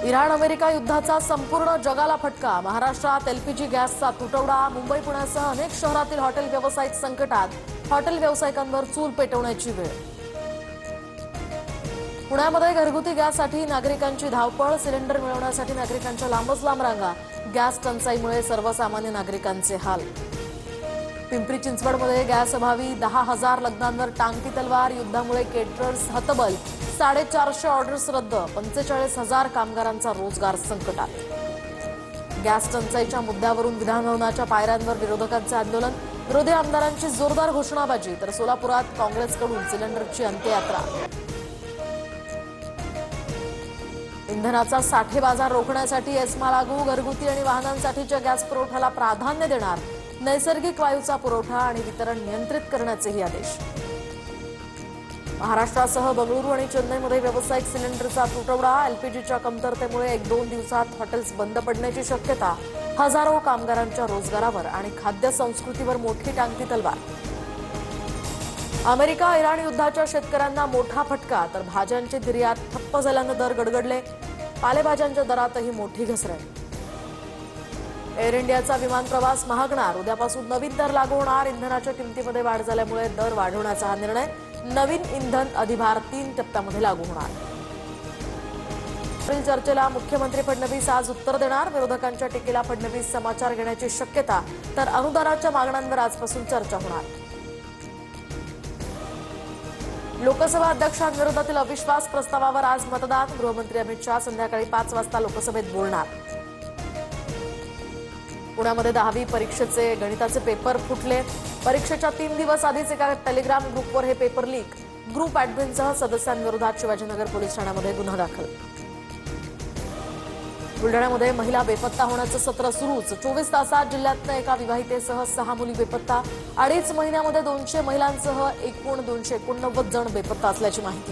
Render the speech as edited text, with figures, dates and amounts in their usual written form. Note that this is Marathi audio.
इराण अमेरिका युद्धाचा संपूर्ण जगाला फटका। महाराष्ट्रात एलपीजी गॅसचा तुटवडा। मुंबई पुण्यासह अनेक शहरातील हॉटेल व्यावसायिक संकटात। हॉटेल व्यावसायिकांवर चूल पेटवण्याची वेळ। पुण्यामध्ये घरगुती गॅससाठी नागरिकांची धावपळ। सिलेंडर मिळवण्यासाठी नागरिकांच्या लांबच लांब रांगा। गॅस टंचाईमुळे सर्वसामान्य नागरिकांचे हाल। पिंपरी चिंचवडमध्ये गॅस अभावी 10,000 लग्नांवर टांगती तलवार। युद्धामुळे केटरर्स हतबल। 450 ऑर्डर्स रद्द। 45,000 कामगारांचा रोजगार संकटात। गॅस टंचाईच्या मुद्द्यावरून विधानभवनाच्या पायऱ्यांवर विरोधकांचे आंदोलन। विरोधी आमदारांची जोरदार घोषणाबाजी। तर सोलापुरात काँग्रेसकडून सिलेंडरची अंत्ययात्रा। इंधनाचा साठेबाजार रोखण्यासाठी एस्मा लागू। घरगुती आणि वाहनांसाठीच्या गॅस पुरवठ्याला प्राधान्य देणार। नैसर्गिक वायूचा पुरवठा आणि वितरण नियंत्रित करण्याचेही आदेश। महाराष्ट्रासह बंगळुरू आणि चेन्नईमध्ये व्यावसायिक सिलेंडरचा तुटवडा। एलपीजीच्या कमतरतेमुळे 1-2 दिवसात हॉटेल्स बंद पडण्याची शक्यता। हजारो कामगारांच्या रोजगारावर आणि खाद्य संस्कृतीवर मोठी टांगती तलवार। अमेरिका इराण युद्धाच्या शेतकऱ्यांना मोठा फटका। तर भाज्यांची निर्यात ठप्प झाल्यानं दर गडगडले। पालेभाज्यांच्या दरातही मोठी घसरण। एअर इंडियाचा विमान प्रवास महागणार। उद्यापासून नवीन दर लागू होणार। इंधनाच्या किमतीमध्ये वाढ झाल्यामुळे दर वाढवण्याचा हा निर्णय। नवीन इंधन अधिभार 3 टप्प्यामध्ये लागू होणार। चर्चेला मुख्यमंत्री फडणवीस आज उत्तर देणार। विरोधकांच्या टीकेला फडणवीस समाचार घेण्याची शक्यता। तर अनुदानाच्या मागण्यांवर आजपासून चर्चा होणार। लोकसभा अध्यक्षांविरोधातील अविश्वास प्रस्तावावर आज मतदान। गृहमंत्री अमित शहा संध्याकाळी 5 वाजता लोकसभेत बोलणार। पुण्यामध्ये 10वी परीक्षेचे गणिताचे पेपर फुटले। परीक्षेच्या 3 दिवस आधीच एका टेलिग्राम ग्रुपवर हे पेपर लीक। ग्रुप ॲडमिनसह सदस्यांविरोधात शिवाजीनगर पोलीस ठाण्यामध्ये गुन्हा दाखल। बुलढाण्यामध्ये महिला बेपत्ता होण्याचं सत्र सुरूच। 24 तासात जिल्ह्यातनं एका विवाहितेसह 6 मुली बेपत्ता। 2.5 महिन्यामध्ये 200 महिलांसह एकूण 289 जण बेपत्ता असल्याची माहिती।